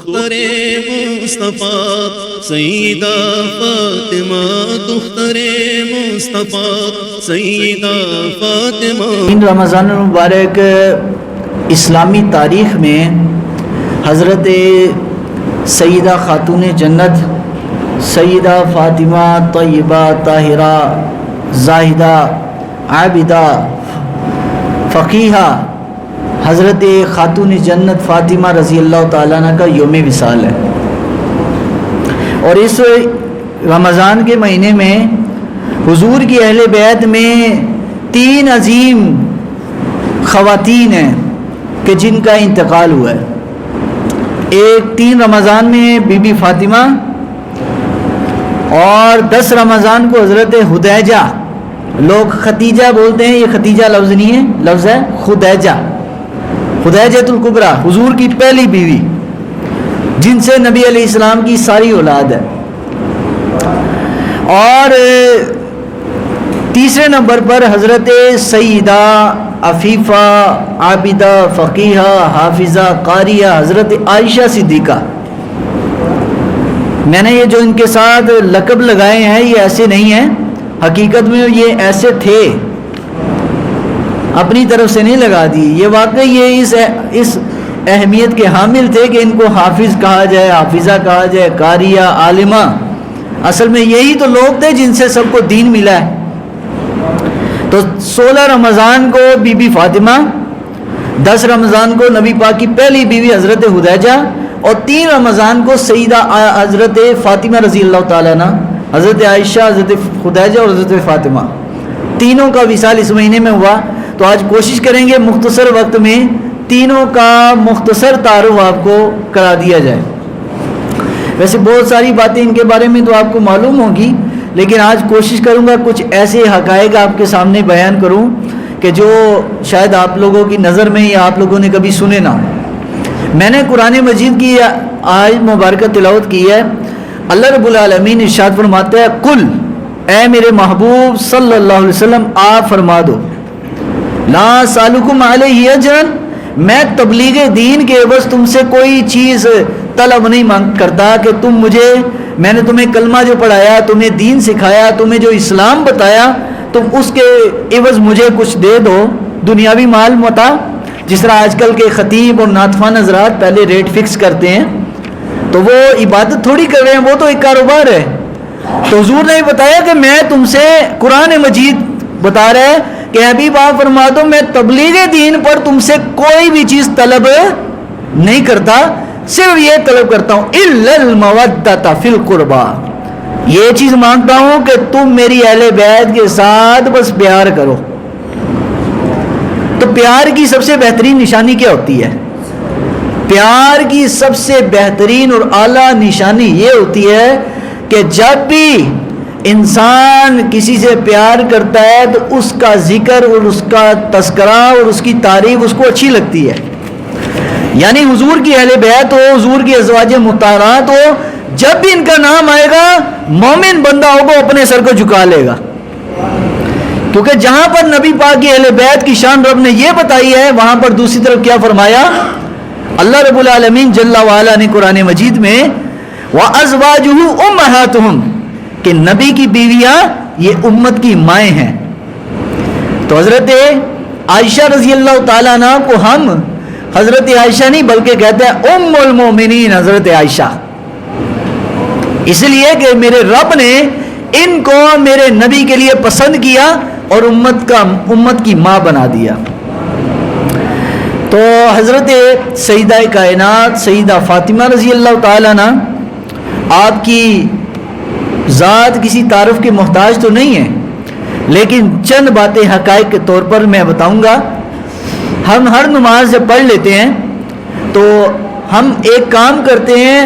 دختر مصطفیٰ سیدہ فاطمہ، دختر مصطفیٰ سیدہ فاطمہ۔ رمضان المبارک اسلامی تاریخ میں حضرت سیدہ خاتون جنت سیدہ فاطمہ طیبہ طاہرہ زاہدہ عابدہ فقیہہ حضرت خاتون جنت فاطمہ رضی اللہ تعالیٰ عنہ کا یوم وصال ہے، اور اس رمضان کے مہینے میں حضور کی اہل بیت میں 3 عظیم خواتین ہیں کہ جن کا انتقال ہوا ہے۔ ایک 3 رمضان میں بی بی فاطمہ، اور 10 رمضان کو حضرت خدیجہ، لوگ ختیجہ بولتے ہیں، یہ ختیجہ لفظ نہیں ہے، لفظ ہے خدیجہ، خدیجۃ الکبریٰ، حضور کی پہلی بیوی جن سے نبی علیہ السلام کی ساری اولاد ہے۔ اور تیسرے نمبر پر حضرت سیدہ عفیفہ عابدہ فقیہہ حافظہ قاریہ حضرت عائشہ صدیقہ۔ میں نے یہ جو ان کے ساتھ لقب لگائے ہیں یہ ایسے نہیں ہیں، حقیقت میں یہ ایسے تھے، اپنی طرف سے نہیں لگا دی، یہ واقعی یہ اس اہمیت کے حامل تھے کہ ان کو حافظ کہا جائے، حافظہ کہا جائے، قاریہ، عالمہ۔ اصل میں یہی تو لوگ تھے جن سے سب کو دین ملا ہے۔ تو 16 رمضان کو بی بی فاطمہ، 10 رمضان کو نبی پاک کی پہلی بیوی حضرت خدیجہ، اور 3 رمضان کو سیدہ حضرت فاطمہ رضی اللہ تعالیٰ عنہ، حضرت عائشہ، حضرت خدیجہ اور حضرت فاطمہ، تینوں کا وصال اس مہینے میں ہوا۔ تو آج کوشش کریں گے مختصر وقت میں تینوں کا مختصر تعارف آپ کو کرا دیا جائے۔ ویسے بہت ساری باتیں ان کے بارے میں تو آپ کو معلوم ہوگی، لیکن آج کوشش کروں گا کچھ ایسے حقائق آپ کے سامنے بیان کروں کہ جو شاید آپ لوگوں کی نظر میں یا آپ لوگوں نے کبھی سنے نہ ہو۔ میں نے قرآن مجید کی آیت مبارکہ تلاوت کی ہے۔ اللہ رب العالمین ارشاد فرماتا ہے، قل، اے میرے محبوب صلی اللہ علیہ وسلم آپ فرما دو، لا سالکم علیہ اجرا، میں تبلیغ دین کے عوض تم سے کوئی چیز طلب نہیں کرتا کہ تم مجھے، میں نے تمہیں کلمہ جو پڑھایا، تمہیں دین سکھایا، تمہیں جو اسلام بتایا، تم اس کے عوض مجھے کچھ دے دو، دنیاوی مال متاع۔ جس طرح آج کل کے خطیب اور نعتخوان حضرات پہلے ریٹ فکس کرتے ہیں، تو وہ عبادت تھوڑی کر رہے ہیں، وہ تو ایک کاروبار ہے۔ تو حضور نے بتایا کہ میں تم سے، قرآن مجید بتا رہا ہے کہ حبیب آپ فرما دو، میں تبلیغ دین پر تم سے کوئی بھی چیز طلب نہیں کرتا، صرف یہ طلب کرتا ہوں الا المودۃ فی القربى، یہ چیز مانگتا ہوں کہ تم میری اہل بیت کے ساتھ بس پیار کرو۔ تو پیار کی سب سے بہترین نشانی کیا ہوتی ہے؟ پیار کی سب سے بہترین اور اعلیٰ نشانی یہ ہوتی ہے کہ جب بھی انسان کسی سے پیار کرتا ہے تو اس کا ذکر اور اس کا تذکرہ اور اس کی تعریف اس کو اچھی لگتی ہے۔ یعنی حضور کی اہل بیت ہو، حضور کی ازواج مطہرات ہو، جب بھی ان کا نام آئے گا مومن بندہ ہوگا اپنے سر کو جھکا لے گا، کیونکہ جہاں پر نبی پاک کی اہل بیت کی شان رب نے یہ بتائی ہے، وہاں پر دوسری طرف کیا فرمایا اللہ رب العالمین جل وعلا نے قرآن مجید میں، وَأَزْوَاجُهُ أُمَّهَاتُهُمْ، کہ نبی کی بیویاں یہ امت کی مائیں ہیں۔ تو حضرت عائشہ رضی اللہ تعالیٰ عنہ کو ہم حضرت عائشہ نہیں بلکہ کہتے ہیں ام المومنین حضرت عائشہ، اس لیے کہ میرے رب نے ان کو میرے نبی کے لیے پسند کیا اور امت کی ماں بنا دیا۔ تو حضرت سیدہ کائنات سیدہ فاطمہ رضی اللہ تعالیٰ عنہ، آپ کی ذات کسی تعارف کے محتاج تو نہیں ہے، لیکن چند باتیں حقائق کے طور پر میں بتاؤں گا۔ ہم ہر نماز جب پڑھ لیتے ہیں تو ہم ایک کام کرتے ہیں،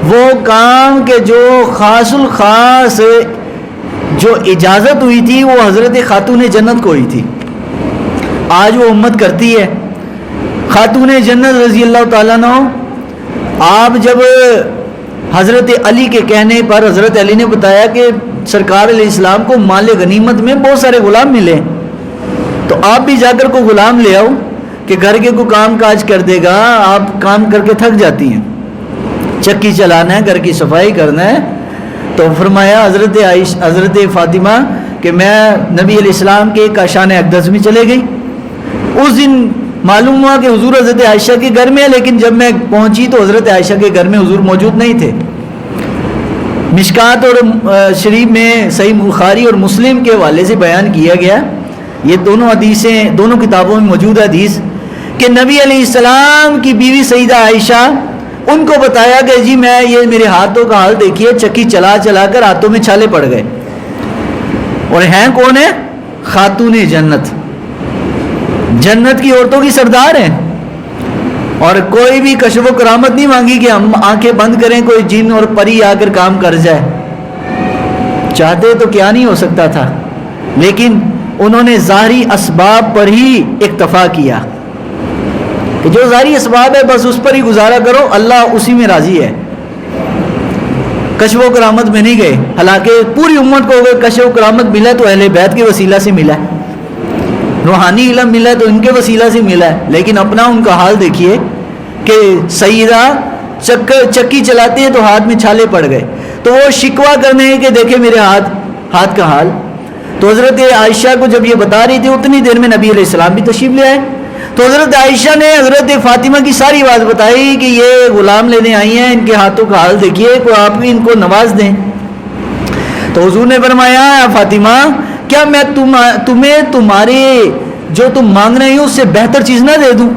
وہ کام کہ جو خاص الخاص جو اجازت ہوئی تھی وہ حضرت خاتون جنت کو ہوئی تھی، آج وہ امت کرتی ہے۔ خاتون جنت رضی اللہ تعالیٰ عنہ، آپ جب حضرت علی کے کہنے پر حضرت علی نے بتایا کہ سرکار علیہ السلام کو مال غنیمت میں بہت سارے غلام ملے، تو آپ بھی جا کر کو غلام لے آؤ کہ گھر کے کو کام کاج کر دے گا، آپ کام کر کے تھک جاتی ہیں۔ چکی چلانا ہے، گھر کی صفائی کرنا ہے. تو فرمایا حضرت فاطمہ کہ میں نبی علیہ السلام کے کاشان اقدس میں چلے گئی. اس دن معلوم ہوا کہ حضور حضرت عائشہ کے گھر میں ہے، لیکن جب میں پہنچی تو حضرت عائشہ کے گھر میں حضور موجود نہیں تھے. مشکات اور شریف میں صحیح بخاری اور مسلم کے حوالے سے بیان کیا گیا، یہ دونوں حدیثیں دونوں کتابوں میں موجود ہے حدیث، کہ نبی علیہ السلام کی بیوی سیدہ عائشہ ان کو بتایا کہ جی میں یہ میرے ہاتھوں کا حال دیکھیے، چکی چلا چلا کر ہاتھوں میں چھالے پڑ گئے. اور ہیں کون ہے؟ خاتون جنت، جنت کی عورتوں کی سردار ہیں. اور کوئی بھی کشف و کرامت نہیں مانگی کہ ہم آنکھیں بند کریں کوئی جن اور پری آ کر کام کر جائے. چاہتے تو کیا نہیں ہو سکتا تھا، لیکن انہوں نے ظاہری اسباب پر ہی اکتفا کیا کہ جو ظاہری اسباب ہے بس اس پر ہی گزارا کرو، اللہ اسی میں راضی ہے. کشف و کرامت میں نہیں گئے، حالانکہ پوری امت کو اگر کشف و کرامت ملا تو اہل بیت کے وسیلہ سے ملا ہے، روحانی علم ملا تو ان کے وسیلہ سے ملا ہے. لیکن اپنا ان کا حال دیکھیے کہ سیدہ چکی چلاتے ہیں تو ہاتھ میں چھالے پڑ گئے، تو وہ شکوہ کرنے ہیں کہ دیکھیں میرے ہاتھ کا حال. تو حضرت عائشہ کو جب یہ بتا رہی تھی اتنی دیر میں نبی علیہ السلام بھی تشریف لے آئے. تو حضرت عائشہ نے حضرت فاطمہ کی ساری بات بتائی کہ یہ غلام لینے آئی ہیں، ان کے ہاتھوں کا حال دیکھیے، کوئی آپ بھی ان کو نواز دیں. تو حضور نے فرمایا فاطمہ کیا میں تمہیں تمہارے جو تم مانگ رہی ہو اس سے بہتر چیز نہ دے دوں؟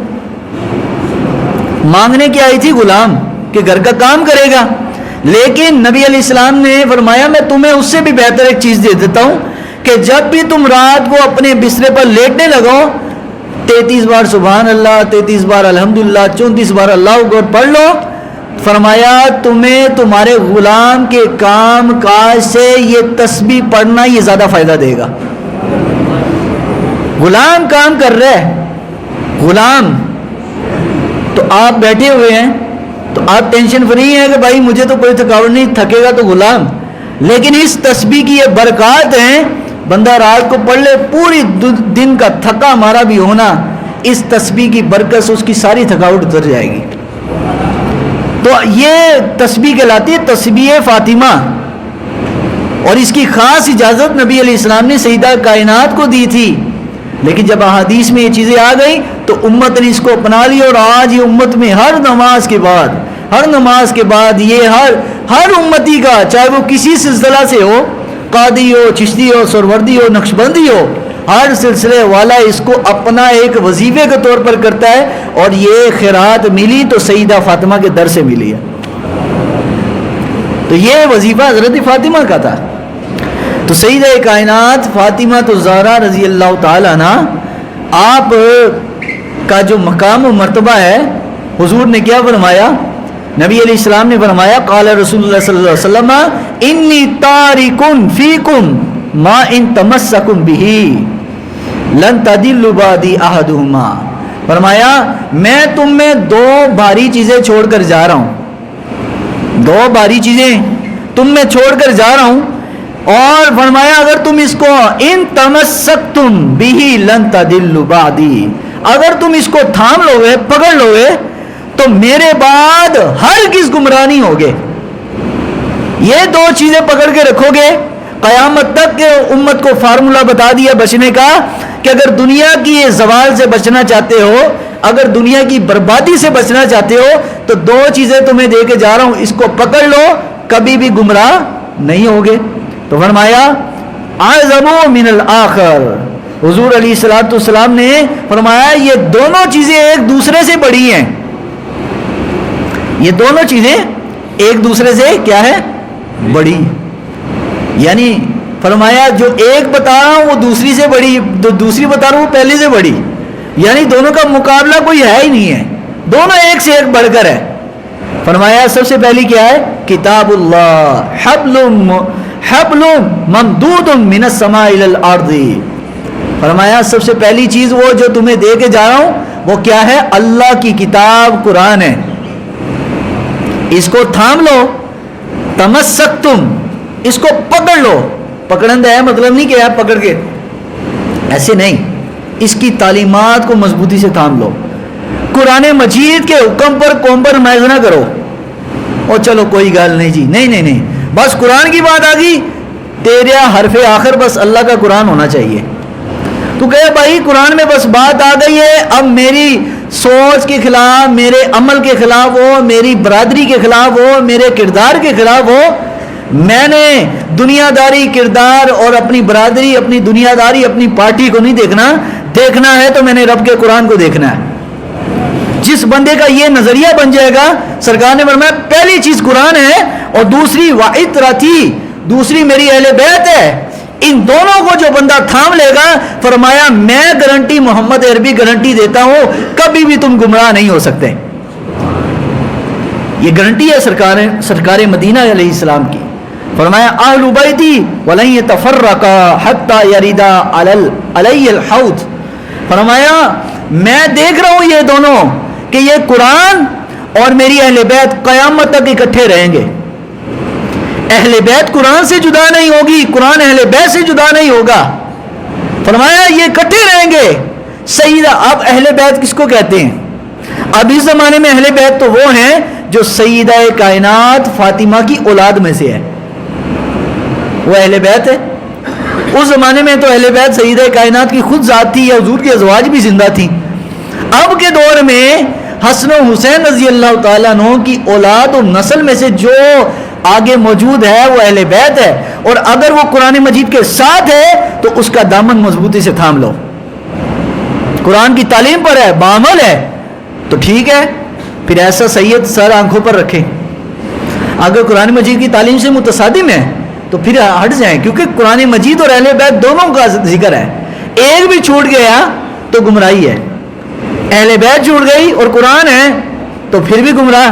مانگنے کی آئی تھی غلام کہ گھر کا کام کرے گا، لیکن نبی علیہ السلام نے فرمایا میں تمہیں اس سے بھی بہتر ایک چیز دے دیتا ہوں کہ جب بھی تم رات کو اپنے بسترے پر لیٹنے لگو 33 بار سبحان اللہ، 33 بار الحمدللہ، 34 بار اللہ اکبر پڑھ لو. فرمایا تمہیں تمہارے غلام کے کام کاج سے یہ تسبیح پڑھنا یہ زیادہ فائدہ دے گا. غلام کام کر رہے ہیں، غلام تو آپ بیٹھے ہوئے ہیں تو آپ ٹینشن فری ہیں کہ بھائی مجھے تو کوئی تھکاوٹ نہیں، تھکے گا تو غلام. لیکن اس تسبیح کی یہ برکات ہیں، بندہ رات کو پڑھ لے پوری دن کا تھکا مارا بھی ہونا اس تسبیح کی برکت سے اس کی ساری تھکاوٹ اتر جائے گی. تو یہ تسبیح کہلاتی ہے تسبیح فاطمہ، اور اس کی خاص اجازت نبی علیہ السلام نے سیدہ کائنات کو دی تھی. لیکن جب احادیث میں یہ چیزیں آ گئیں تو امت نے اس کو اپنا لیا، اور آج یہ امت میں ہر نماز کے بعد یہ ہر امتی کا، چاہے وہ کسی سلسلہ سے ہو، قادری ہو، چشتی ہو، سروردی ہو، نقشبندی ہو، ہر سلسلے والا اس کو اپنا ایک وظیفے کے طور پر کرتا ہے. اور یہ خیرات ملی تو سیدہ فاطمہ کے در سے ملی ہے. تو یہ وظیفہ حضرت فاطمہ کا تھا. تو سیدہ کائنات فاطمہ تو زہرا رضی اللہ تعالی عنہ، آپ کا جو مقام و مرتبہ ہے، حضور نے کیا فرمایا؟ نبی علیہ السلام نے فرمایا قال رسول اللہ صلی اللہ علیہ وسلم انی تارکن فیکم ما ان تمسکم بہ لن تضلوا بعدی احدہما. فرمایا میں تم میں دو بھاری چیزیں چھوڑ کر جا رہا ہوں، دو بھاری چیزیں تم میں چھوڑ کر جا رہا ہوں، اور فرمایا اگر تم اس کو ان تمسکتم بہ لن تضلوا بعدی، اگر تم اس کو تھام لو گے، پکڑ لو گے تو میرے بعد ہرگز گمراہ نہیں ہوگے. یہ دو چیزیں پکڑ کے رکھو گے قیامت تک کے امت کو فارمولہ بتا دیا بچنے کا کہ اگر دنیا کی زوال سے بچنا چاہتے ہو، اگر دنیا کی بربادی سے بچنا چاہتے ہو تو دو چیزیں تمہیں دے کے جا رہا ہوں، اس کو پکڑ لو، کبھی بھی گمراہ نہیں ہوگے. تو فرمایا اعظم من الاخر، حضور علیہ الصلوۃ والسلام نے فرمایا یہ دونوں چیزیں ایک دوسرے سے بڑی ہیں. یہ دونوں چیزیں ایک دوسرے سے کیا ہے؟ بڑی. یعنی فرمایا جو ایک بتا رہا ہوں وہ دوسری سے بڑی، دوسری بتا رہا ہوں وہ پہلے سے بڑی. یعنی دونوں کا مقابلہ کوئی ہے ہی نہیں ہے، دونوں ایک سے ایک بڑھ کر ہے. فرمایا سب سے پہلی کیا ہے؟ کتاب اللہ حبل ممدود من السماء الى الارض. فرمایا سب سے پہلی چیز وہ جو تمہیں دے کے جا رہا ہوں وہ کیا ہے؟ اللہ کی کتاب قرآن ہے. اس کو تھام لو، تمسکتم، اس کو پکڑ لو. پکڑن ہے مطلب نہیں کہ آپ پکڑ کے ایسے نہیں، اس کی تعلیمات کو مضبوطی سے تھام لو. قرآن مجید کے حکم پر کمپرومائز نہ کرو، اور چلو کوئی گل نہیں جی، نہیں نہیں نہیں، بس قرآن کی بات آ گئی، تیرا حرف آخر بس اللہ کا قرآن ہونا چاہیے. تو کہے بھائی قرآن میں بس بات آ گئی ہے، اب میری سوچ کے خلاف، میرے عمل کے خلاف ہو، میری برادری کے خلاف ہو، میرے کردار کے خلاف ہو، میں نے دنیا داری کردار اور اپنی برادری، اپنی دنیا داری، اپنی پارٹی کو نہیں دیکھنا، دیکھنا ہے تو میں نے رب کے قرآن کو دیکھنا ہے. جس بندے کا یہ نظریہ بن جائے گا، سرکار نے فرمایا پہلی چیز قرآن ہے اور دوسری وعطرتی، دوسری میری اہل بیت ہے. ان دونوں کو جو بندہ تھام لے گا، فرمایا میں گارنٹی، محمد عربی گارنٹی دیتا ہوں، کبھی بھی تم گمراہ نہیں ہو سکتے. یہ گارنٹی ہے سرکار مدینہ علیہ السلام کی. فرمایا اہل بیتی ولن یتفرقا حتی یردا علی الحوض. فرمایا میں دیکھ رہا ہوں یہ دونوں کہ یہ قرآن اور میری اہل بیت قیامت تک اکٹھے رہیں گے. اہل بیت قرآن سے جدا نہیں ہوگی، قرآن اہل بیت سے جدا نہیں ہوگا. فرمایا یہ اکٹھے رہیں گے. سیدہ، اب اہل بیت کس کو کہتے ہیں؟ اب اس زمانے میں اہل بیت تو وہ ہیں جو سیدہ کائنات فاطمہ کی اولاد میں سے ہے، وہ اہل بیت ہے. اس زمانے میں تو اہل بیت سیدہ کائنات کی خود ذات تھی، یا حضور کے ازواج بھی زندہ تھیں. اب کے دور میں حسن و حسین رضی اللہ تعالیٰ عنہ کی اولاد و نسل میں سے جو آگے موجود ہے وہ اہل بیت ہے. اور اگر وہ قرآن مجید کے ساتھ ہے تو اس کا دامن مضبوطی سے تھام لو. قرآن کی تعلیم پر ہے، بعمل ہے تو ٹھیک ہے، پھر ایسا سید سر آنکھوں پر رکھے. اگر قرآن مجید کی تعلیم سے متصادم ہے تو پھر ہٹ جائیں، کیونکہ قرآن مجید اور اہل بیت دونوں کا ذکر ہے. ایک بھی چھوٹ گیا تو گمراہی ہے. اہل بیت چھوٹ گئی اور قرآن ہے تو پھر بھی گمراہ،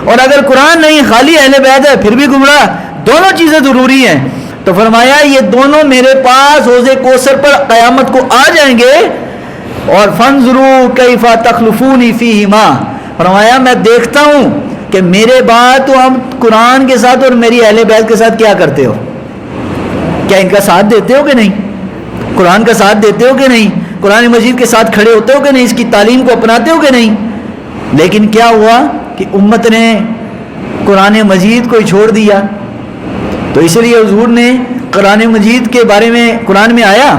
اور اگر قرآن نہیں خالی اہل بیت ہے پھر بھی گمراہ. دونوں چیزیں ضروری ہیں. تو فرمایا یہ دونوں میرے پاس حوض کوثر پر قیامت کو آ جائیں گے. اور فانظروا کیف تخلفون فیہما، فرمایا میں دیکھتا ہوں کہ میرے بعد تو ہم قرآن کے ساتھ اور میری اہل بیت کے ساتھ کیا کرتے ہو. کیا ان کا ساتھ دیتے ہو کہ نہیں؟ قرآن کا ساتھ دیتے ہو کہ نہیں؟ قرآن مجید کے ساتھ کھڑے ہوتے ہو کہ نہیں؟ اس کی تعلیم کو اپناتے ہو کہ نہیں؟ لیکن کیا ہوا کہ امت نے قرآن مجید کو ہی چھوڑ دیا. تو اس لیے حضور نے قرآن مجید کے بارے میں قرآن میں آیا،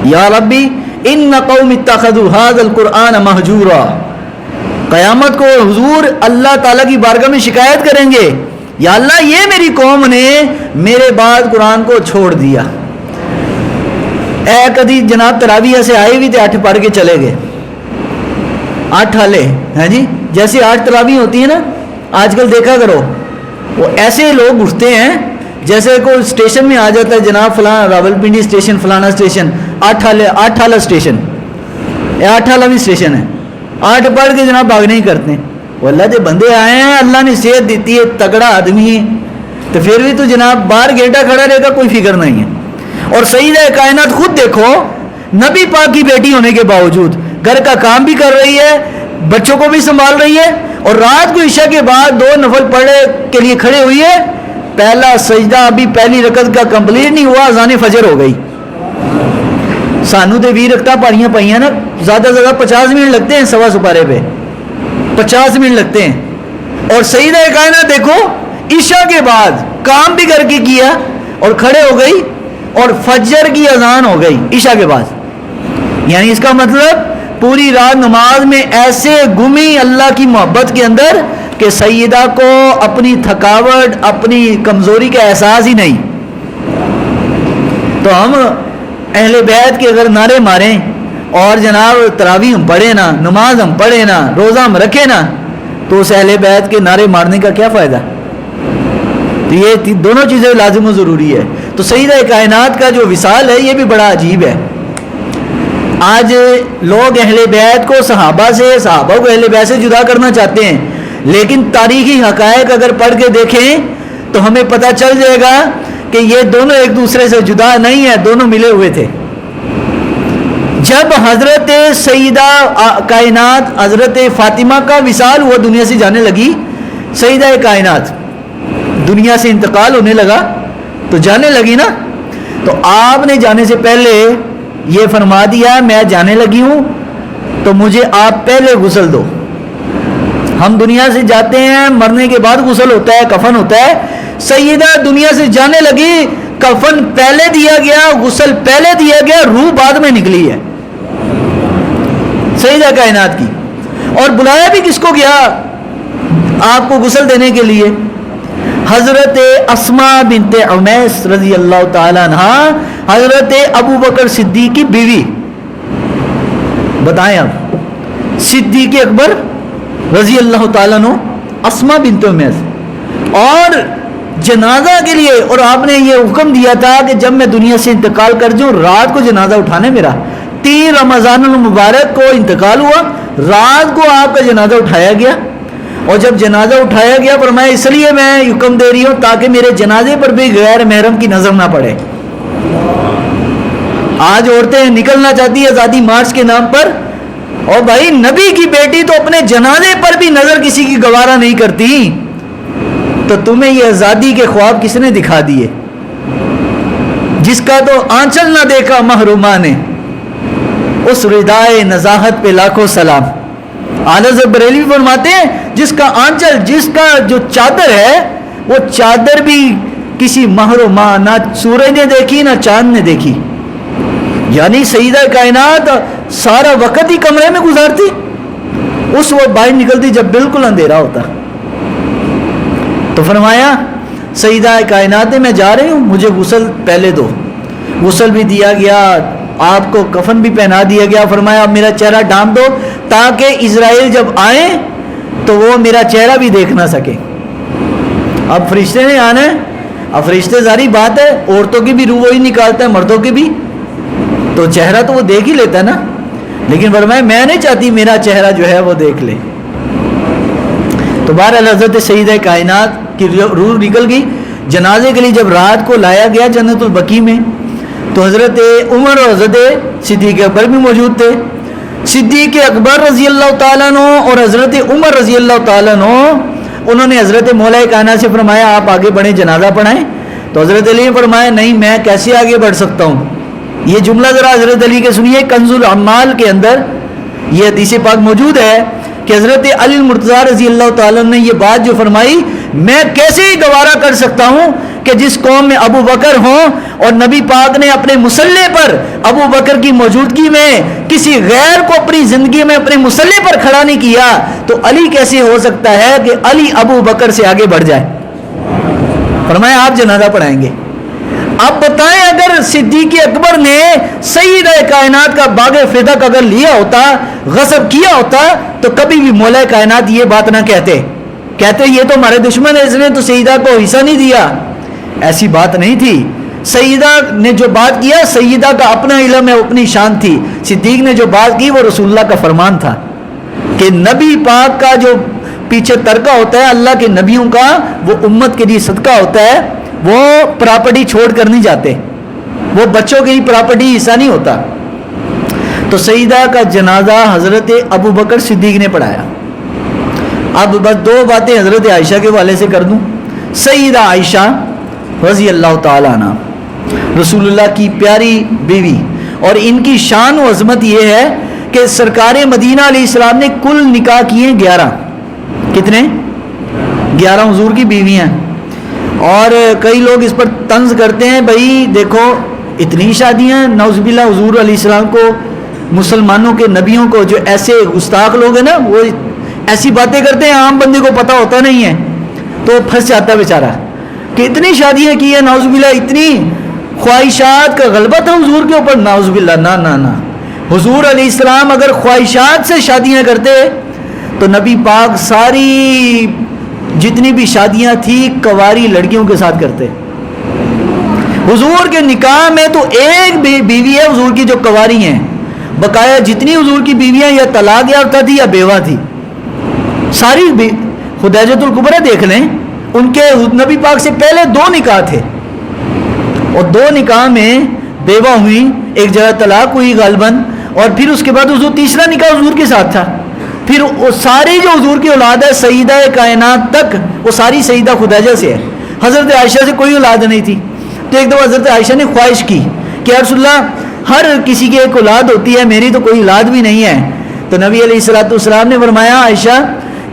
یا ربی ان قوم اتخذوا هذا القرآن مہجورا. قیامت کو حضور اللہ تعالیٰ کی بارگاہ میں شکایت کریں گے، یا اللہ یہ میری قوم نے میرے بعد قرآن کو چھوڑ دیا. اے کدی جناب تراویح سے آئے بھی تھے، 8 پڑھ کے چلے گئے، 8 حالے ہیں جی. جیسے 8 تراویح ہوتی ہیں نا، آج کل دیکھا کرو وہ ایسے لوگ اٹھتے ہیں جیسے کوئی اسٹیشن میں آ جاتا ہے، جناب فلاں راول پنڈی اسٹیشن، فلانا اسٹیشن، 8 حالہ اسٹیشن، 8 حالہ بھی اسٹیشن ہے. 8 پڑھ کے جناب بھاگنے ہی کرتے ہیں. وہ اللہ کے بندے آئے ہیں، اللہ نے صحت دیتی ہے، تگڑا آدمی ہے، تو پھر بھی تو جناب باہر گھنٹہ کھڑا رہے گا، کوئی فکر نہیں ہے. اور سیدہ کائنات خود دیکھو، نبی پاک کی بیٹی ہونے کے باوجود گھر کا کام بھی کر رہی ہے، بچوں کو بھی سنبھال رہی ہے، اور رات کو عشاء کے بعد 2 نفل پڑھنے کے لیے کھڑے ہوئی ہے. پہلا سجدہ ابھی پہلی رکعت کا کمپلیٹ نہیں ہوا، اذان فجر ہو گئی. سانو تو 20 رکعتاں پڑھیاں پڑھیاں نا، زیادہ سے زیادہ 50 منٹ لگتے ہیں، سوا سپارے پہ 50 منٹ لگتے ہیں. اور سیدہ کائنات دیکھو عشاء کے بعد کام بھی کر کے کیا اور کھڑے ہو گئی، اور فجر کی اذان ہو گئی عشاء کے بعد. یعنی اس کا مطلب پوری رات نماز میں ایسے گمی اللہ کی محبت کے اندر کہ سیدہ کو اپنی تھکاوٹ، اپنی کمزوری کا احساس ہی نہیں. تو ہم اہل بیت کے اگر نعرے ماریں اور جناب تراویح ہم پڑھیں نا، نماز ہم پڑھیں نا، روزہ ہم رکھیں نا، تو اس اہل بیت کے نعرے مارنے کا کیا فائدہ؟ تو یہ دونوں چیزیں لازم و ضروری ہے. تو سیدہ کائنات کا جو وصال ہے یہ بھی بڑا عجیب ہے. آج لوگ اہل بیت کو صحابہ کو اہل بیت سے جدا کرنا چاہتے ہیں، لیکن تاریخی حقائق اگر پڑھ کے دیکھیں تو ہمیں پتہ چل جائے گا کہ یہ دونوں ایک دوسرے سے جدا نہیں ہیں، دونوں ملے ہوئے تھے. جب حضرت سیدہ کائنات حضرت فاطمہ کا وصال ہوا، دنیا سے جانے لگی، سیدہ کائنات دنیا سے انتقال ہونے لگا تو جانے لگی نا، تو آپ نے جانے سے پہلے یہ فرما دیا میں جانے لگی ہوں تو مجھے آپ پہلے غسل دو. ہم دنیا سے جاتے ہیں، مرنے کے بعد غسل ہوتا ہے، کفن ہوتا ہے. سیدہ دنیا سے جانے لگی، کفن پہلے دیا گیا، غسل پہلے دیا گیا، روح بعد میں نکلی ہے سیدہ کائنات کی. اور بلایا بھی کس کو گیا آپ کو غسل دینے کے لیے؟ حضرت اسماء بنت عمیس رضی اللہ تعالی عنہ، حضرت ابو بکر صدیق کی بیوی. بتائیں آپ، صدیق اکبر رضی اللہ تعالیٰ عنہ، اسماء بنت عمیس، اور جنازہ کے لیے. اور آپ نے یہ حکم دیا تھا کہ جب میں دنیا سے انتقال کر جاؤں رات کو جنازہ اٹھانا میرا. 3 رمضان المبارک کو انتقال ہوا، رات کو آپ کا جنازہ اٹھایا گیا. اور جب جنازہ اٹھایا گیا فرمایا اس لیے میں حکم دے رہی ہوں تاکہ میرے جنازے پر بھی غیر محرم کی نظر نہ پڑے. آج عورتیں نکلنا چاہتی ہیں آزادی مارچ کے نام پر، اور بھائی نبی کی بیٹی تو اپنے جنازے پر بھی نظر کسی کی گوارا نہیں کرتی. تو تمہیں یہ آزادی کے خواب کس نے دکھا دیے؟ جس کا تو آنچل نہ دیکھا محروماں نے، اس ردائے نزاہت پہ لاکھوں سلام. اعلیٰ حضرت بریلوی فرماتے ہیں جس کا آنچل، جس کا جو چادر ہے، وہ چادر بھی کسی محروماں، نہ سورج نے دیکھی نہ چاند نے دیکھی. یعنی سیدہ کائنات سارا وقت ہی کمرے میں گزارتی، اس وقت باہر نکلتی جب بالکل اندھیرا ہوتا. تو فرمایا سیدہ کائنات میں جا رہی ہوں، مجھے غسل پہلے دو. غسل بھی دیا گیا، آپ کو کفن بھی پہنا دیا گیا. فرمایا اب میرا چہرہ ڈھانپ دو تاکہ اسرائیل جب آئیں تو وہ میرا چہرہ بھی دیکھ نہ سکے. اب فرشتے نے آنا ہے، اب فرشتے ظاہری بات ہے عورتوں کی بھی روح وہی نکالتا ہے مردوں کی بھی، تو چہرہ تو وہ دیکھ ہی لیتا ہے نا. لیکن فرمایا میں نہیں چاہتی میرا چہرہ جو ہے وہ دیکھ لے. تو بہرحال حضرت سیدہ کائنات کی روح نکل گئی. جنازے کے لیے جب رات کو لایا گیا جنت البقیع میں، تو حضرت عمر اور حضرت صدیق اکبر بھی موجود تھے. صدیق اکبر رضی اللہ تعالیٰ عنہ اور حضرت عمر رضی اللہ تعالیٰ عنہ، انہوں نے حضرت مولا کائنات سے فرمایا آپ آگے بڑھیں جنازہ پڑھائیں. تو حضرت علی نے فرمایا نہیں میں کیسے آگے بڑھ سکتا ہوں. یہ جملہ ذرا حضرت علی کے سنیے. کنز العمال کے اندر یہ حدیث پاک موجود ہے کہ حضرت علی المرتضیٰ رضی اللہ تعالیٰ نے یہ بات جو فرمائی، میں کیسے ہی گوارا کر سکتا ہوں کہ جس قوم میں ابو بکر ہوں اور نبی پاک نے اپنے مصلی پر ابو بکر کی موجودگی میں کسی غیر کو اپنی زندگی میں اپنے مصلی پر کھڑا نہیں کیا، تو علی کیسے ہو سکتا ہے کہ علی ابو بکر سے آگے بڑھ جائے. فرمایا آپ جنازہ پڑھائیں گے. اب بتائیں اگر صدیق اکبر نے سیدہ کائنات کا باغ فدق اگر لیا ہوتا، غصب کیا ہوتا، تو کبھی بھی مولا کائنات یہ بات نہ کہتے یہ تو ہمارے دشمن ہے اس نے تو سیدہ کو حصہ نہیں دیا. ایسی بات نہیں تھی. سیدہ نے جو بات کیا سیدہ کا اپنا علم ہے، اپنی شان تھی. صدیق نے جو بات کی وہ رسول اللہ کا فرمان تھا کہ نبی پاک کا جو پیچھے ترکہ ہوتا ہے اللہ کے نبیوں کا، وہ امت کے لیے صدقہ ہوتا ہے. وہ پراپرٹی چھوڑ کر نہیں جاتے، وہ بچوں کی پراپرٹی حصہ نہیں ہوتا. تو سیدہ کا جنازہ حضرت ابو بکر صدیق نے پڑھایا. اب بس 2 باتیں حضرت عائشہ کے والے سے کر دوں. سیدہ عائشہ رضی اللہ تعالیٰ عنہ رسول اللہ کی پیاری بیوی، اور ان کی شان و عظمت یہ ہے کہ سرکار مدینہ علیہ السلام نے کل نکاح کیے 11. کتنے؟ 11 حضور کی بیویاں. اور کئی لوگ اس پر طنز کرتے ہیں بھائی دیکھو اتنی شادیاں، نعوذ باللہ حضور علیہ السلام کو، مسلمانوں کے نبیوں کو، جو ایسے گستاخ لوگ ہیں نا وہ ایسی باتیں کرتے ہیں عام بندے کو پتہ ہوتا نہیں ہے تو پھنس جاتا ہے بیچارہ کہ اتنی شادیاں کی ہیں، نعوذ باللہ اتنی خواہشات کا غلبہ تھا حضور کے اوپر. نعوذ باللہ نہ حضور علیہ السلام اگر خواہشات سے شادیاں کرتے تو نبی پاک ساری جتنی بھی شادیاں تھی کنواری لڑکیوں کے ساتھ کرتے. حضور کے نکاح میں تو ایک بیوی ہے حضور کی جو کنواری ہیں، بقایا جتنی حضور کی بیویاں یا طلاق یافتہ تھی یا بیوہ تھی ساری. خدیجۃ الکبریٰ دیکھ لیں، ان کے نبی پاک سے پہلے 2 نکاح تھے اور 2 نکاح میں بیوہ ہوئی، ایک جگہ طلاق ہوئی غالباً، اور پھر اس کے بعد حضور تیسرا نکاح حضور کے ساتھ تھا. پھر وہ ساری جو حضور کی اولاد ہے سیدہ کائنات تک وہ ساری سیدہ خدیجہ سے ہے. حضرت عائشہ سے کوئی اولاد نہیں تھی. تو ایک دفعہ حضرت عائشہ نے خواہش کی کہ یا رسول اللہ ہر کسی کی ایک اولاد ہوتی ہے، میری تو کوئی اولاد بھی نہیں ہے. تو نبی علیہ الصلوۃ والسلام نے فرمایا عائشہ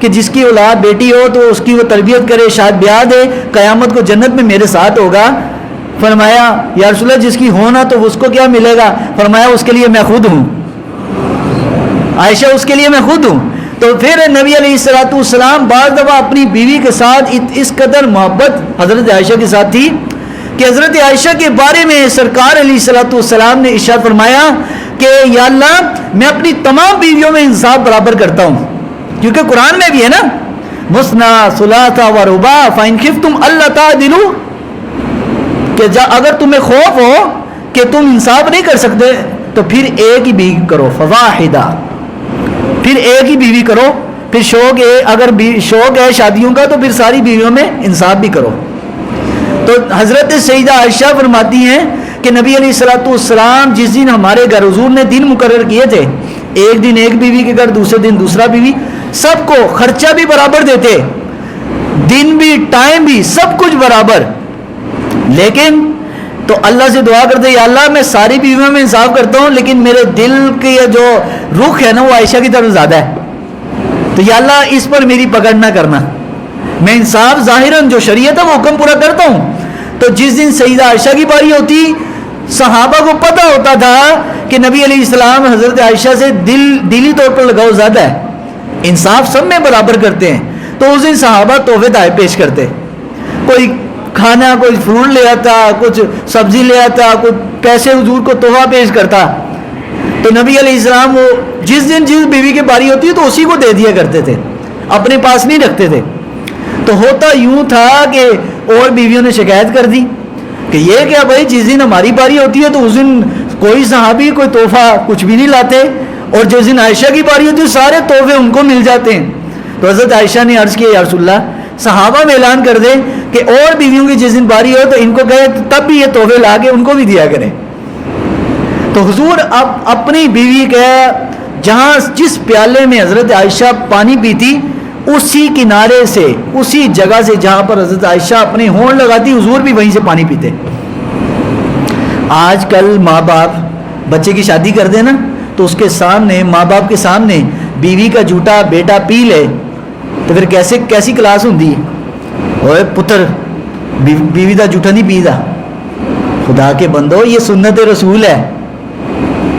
کہ جس کی اولاد بیٹی ہو تو اس کی وہ تربیت کرے، شاید بیاہ دے، قیامت کو جنت میں میرے ساتھ ہوگا. فرمایا یا رسول اللہ جس کی ہونا تو اس کو کیا ملے گا؟ فرمایا اس کے لیے میں خود ہوں، عائشہ اس کے لیے میں خود ہوں. تو پھر نبی علیہ السلام بعض دفعہ اپنی بیوی کے ساتھ اس قدر محبت حضرت عائشہ کے ساتھ تھی کہ حضرت عائشہ کے بارے میں سرکار علیہ السلام نے ارشاد فرمایا کہ یا اللہ میں اپنی تمام بیویوں میں انصاف برابر کرتا ہوں، کیونکہ قرآن میں بھی ہے نا مثنا ثلاثا و رباع فإن خفتم الا تعدلوا، کہ اگر تمہیں خوف ہو کہ تم انصاف نہیں کر سکتے تو پھر ایک ہی بیوی کرو، فواحدہ، پھر ایک ہی بیوی کرو. پھر شوق ہے، اگر شوق ہے شادیوں کا تو پھر ساری بیویوں میں انصاف بھی کرو. تو حضرت سیدہ عائشہ فرماتی ہیں کہ نبی علیہ السلام جس دن ہمارے گھر حضور نے دن مقرر کیے تھے، ایک دن ایک بیوی کے گھر، دوسرے دن دوسرا بیوی، سب کو خرچہ بھی برابر دیتے، دن بھی ٹائم بھی سب کچھ برابر. لیکن تو اللہ سے دعا کرتے یا اللہ میں ساری بیویوں میں انصاف کرتا ہوں لیکن میرے دل کے جو رخ ہے نا وہ عائشہ کی طرف زیادہ ہے، تو یا اللہ اس پر میری پکڑ نہ کرنا، میں انصاف ظاہراً جو شریعت ہے وہ حکم پورا کرتا ہوں. تو جس دن سیدہ عائشہ کی باری ہوتی صحابہ کو پتہ ہوتا تھا کہ نبی علیہ السلام حضرت عائشہ سے دلی طور پر لگاؤ زیادہ ہے، انصاف سب میں برابر کرتے ہیں. تو اس دن صحابہ تحفے دائیں پیش کرتے، کوئی کھانا، کوئی فروٹ لے آتا، کچھ سبزی لے آتا، کچھ پیسے حضور کو تحفہ پیش کرتا. تو نبی علیہ السلام وہ جس دن جس بیوی کی باری ہوتی ہے تو اسی کو دے دیا کرتے تھے، اپنے پاس نہیں رکھتے تھے. تو ہوتا یوں تھا کہ اور بیویوں نے شکایت کر دی کہ یہ کیا بھائی جس دن ہماری باری ہوتی ہے تو اس دن کوئی صحابی کوئی تحفہ کچھ بھی نہیں لاتے، اور جس دن عائشہ کی باری ہوتی ہے سارے تحفے ان کو مل جاتے ہیں. تو حضرت عائشہ نے عرض کیا یا رسول اللہ صحابہ میں اعلان کر دیں کہ اور بیویوں کی جس دن باری ہو تو ان کو کہے تب بھی یہ تحفے لا کے ان کو بھی دیا کریں. تو حضور اب اپنی بیوی کے جہاں جس پیالے میں حضرت عائشہ پانی پیتی اسی کنارے سے، اسی جگہ سے جہاں پر حضرت عائشہ اپنی ہونٹ لگاتی حضور بھی وہیں سے پانی پیتے. آج کل ماں باپ بچے کی شادی کر دیں نا تو اس کے سامنے، ماں باپ کے سامنے بیوی کا جھوٹا بیٹا پی لے تو پھر کیسی کلاس ہوندی ہے؟ اوے پتر بیوی دا جھوٹا نہیں پیدا. خدا کے بندو یہ سنت رسول ہے،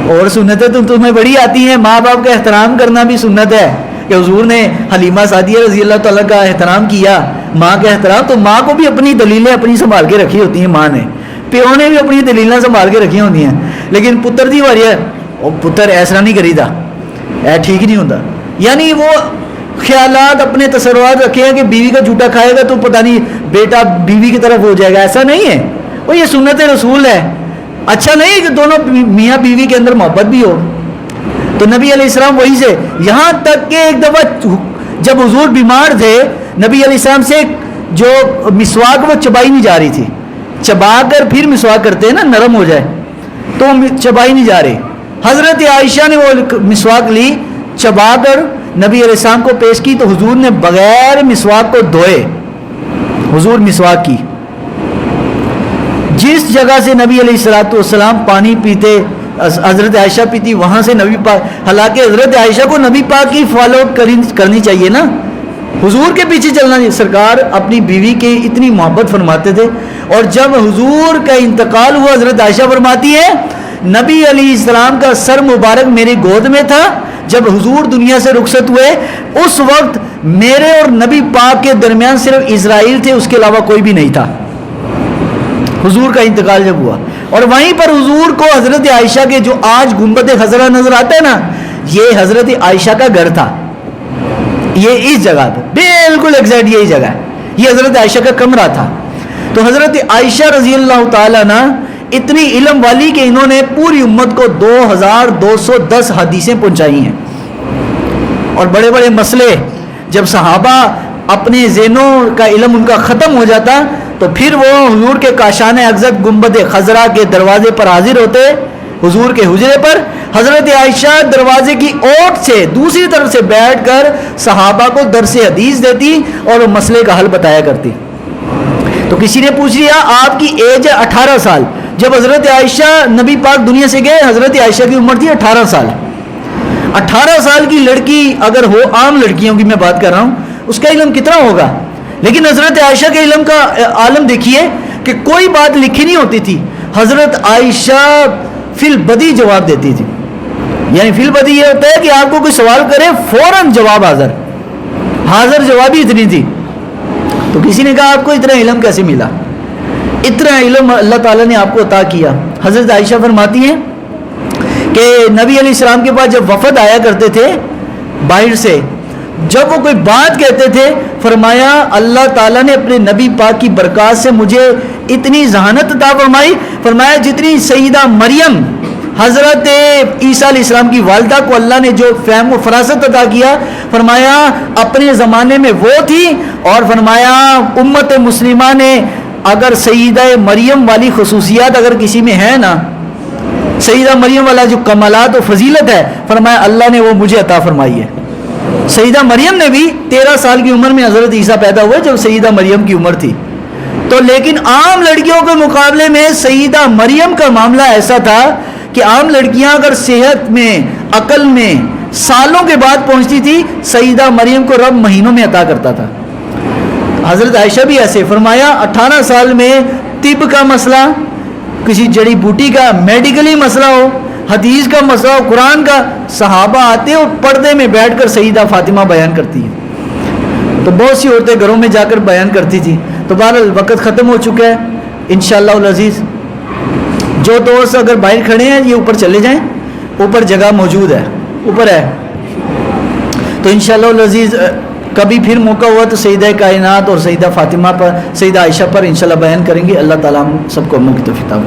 اور سنتیں تو تمہیں بڑی آتی ہیں. ماں باپ کا احترام کرنا بھی سنت ہے کہ حضور نے حلیمہ سعدیہ رضی اللہ تعالیٰ کا احترام کیا، ماں کا احترام. تو ماں کو بھی اپنی دلیلیں اپنی سنبھال کے رکھی ہوتی ہیں، ماں نے، پیو نے بھی اپنی دلیلیں سنبھال کے رکھی ہوتی ہیں. لیکن پتر دی واری ہے وہ پتر ایسا نہیں کری دا، اے ٹھیک نہیں ہوتا. یعنی وہ خیالات اپنے تصورات رکھے ہیں کہ بیوی کا جھوٹا کھائے گا تو پتہ نہیں بیٹا بیوی کی طرف ہو جائے گا. ایسا نہیں ہے، وہ یہ سنت رسول ہے. اچھا نہیں کہ دونوں میاں بیوی کے اندر محبت بھی ہو. تو نبی علیہ السلام وہی سے یہاں تک کہ ایک دفعہ جب حضور بیمار تھے نبی علیہ السلام سے جو مسواک وہ چبائی نہیں جا رہی تھی، چبا کر پھر مسواک کرتے ہیں نا نرم ہو جائے، تو چبائی نہیں جا رہی. حضرت عائشہ نے وہ مسواک لی، چبا کر نبی علیہ السلام کو پیش کی تو حضور نے بغیر مسواک کو دھوئے حضور مسواک کی. جس جگہ سے نبی علیہ السلام پانی پیتے حضرت عائشہ پیتی وہاں سے نبی پاک، حالانکہ حضرت عائشہ کو نبی پاک کی فالو کرنی چاہیے نا، حضور کے پیچھے چلنا چاہیے. سرکار اپنی بیوی کی اتنی محبت فرماتے تھے. اور جب حضور کا انتقال ہوا حضرت عائشہ فرماتی ہے نبی علیہ السلام کا سر مبارک میری گود میں تھا. جب حضور دنیا سے رخصت ہوئے اس وقت میرے اور نبی پاک کے درمیان صرف اسرائیل تھے، اس کے علاوہ کوئی بھی نہیں تھا. حضور کا انتقال جب ہوا اور وہیں پر حضور کو حضرت عائشہ کے جو آج گنبد خضرا نظر آتا ہے نا، یہ حضرت عائشہ کا گھر تھا. یہ اس جگہ پہ بالکل ایگزیکٹ یہی جگہ ہے، یہ حضرت عائشہ کا کمرہ تھا. تو حضرت عائشہ رضی اللہ تعالیٰ عنہ اتنی علم والی کہ انہوں نے پوری امت کو 2210 حدیثیں پہنچائی ہیں. اور بڑے بڑے مسئلے جب صحابہ اپنے ذہنوں کا علم ان کا ختم ہو جاتا تو پھر وہ حضور کے کاشان اگزت گنبد خضرا کے دروازے پر حاضر ہوتے، حضور کے حجرے پر. حضرت عائشہ دروازے کی اوٹ سے دوسری طرف سے بیٹھ کر صحابہ کو درس حدیث دیتی اور وہ مسئلے کا حل بتایا کرتی. تو کسی نے پوچھ لیا آپ کی ایج ہے 18 سال. جب حضرت عائشہ نبی پاک دنیا سے گئے حضرت عائشہ کی عمر تھی 18 سال. 18 سال کی لڑکی اگر ہو، عام لڑکیوں کی میں بات کر رہا ہوں، اس کا علم کتنا ہوگا؟ لیکن حضرت عائشہ کے علم کا عالم دیکھیے کہ کوئی بات لکھی نہیں ہوتی تھی، حضرت عائشہ فی البدی جواب دیتی تھی. یعنی فی البدی یہ ہوتا ہے کہ آپ کو کوئی سوال کرے فوراً جواب حاضر جوابی اتنی تھی. تو کسی نے کہا آپ کو اتنا علم کیسے ملا؟ اتنا علم اللہ تعالیٰ نے آپ کو عطا کیا. حضرت عائشہ فرماتی ہیں کہ نبی علیہ السلام کے پاس جب وفد آیا کرتے تھے باہر سے، جب وہ کوئی بات کہتے تھے، فرمایا اللہ تعالیٰ نے اپنے نبی پاک کی برکات سے مجھے اتنی ذہانت عطا فرمائی، فرمایا جتنی سیدہ مریم حضرت عیسیٰ علیہ السلام کی والدہ کو اللہ نے جو فہم و فراست عطا کیا، فرمایا اپنے زمانے میں وہ تھی. اور فرمایا امت مسلمہ نے اگر سیدہ مریم والی خصوصیات اگر کسی میں ہے نا، سیدہ مریم والا جو کمالات و فضیلت ہے، فرمایا اللہ نے وہ مجھے عطا فرمائی ہے. سیدہ مریم نے بھی 13 سال کی عمر میں حضرت عیسیٰ پیدا ہوئے جب سیدہ مریم کی عمر تھی. تو لیکن عام لڑکیوں کے مقابلے میں سیدہ مریم کا معاملہ ایسا تھا کہ عام لڑکیاں اگر صحت میں، عقل میں سالوں کے بعد پہنچتی تھی، سیدہ مریم کو رب مہینوں میں عطا کرتا تھا. حضرت عائشہ بھی ایسے، فرمایا 18 سال میں طب کا مسئلہ، کسی جڑی بوٹی کا میڈیکلی مسئلہ ہو، حدیث کا مسئلہ ہو، قرآن کا، صحابہ آتے اور پردے میں بیٹھ کر سیدہ فاطمہ بیان کرتی ہے. تو بہت سی عورتیں گھروں میں جا کر بیان کرتی تھی. تو بہرحال وقت ختم ہو چکا ہے. انشاءاللہ العزیز جو دوست اگر باہر کھڑے ہیں یہ اوپر چلے جائیں، اوپر جگہ موجود ہے، اوپر ہے. تو انشاءاللہ العزیز کبھی پھر موقع ہوا تو سیدہ کائنات اور سیدہ فاطمہ پر، سیدہ عائشہ پر انشاءاللہ بیان کریں گے. اللہ تعالیٰ ہم سب کو عمل کی توفیق عطا فرمائے.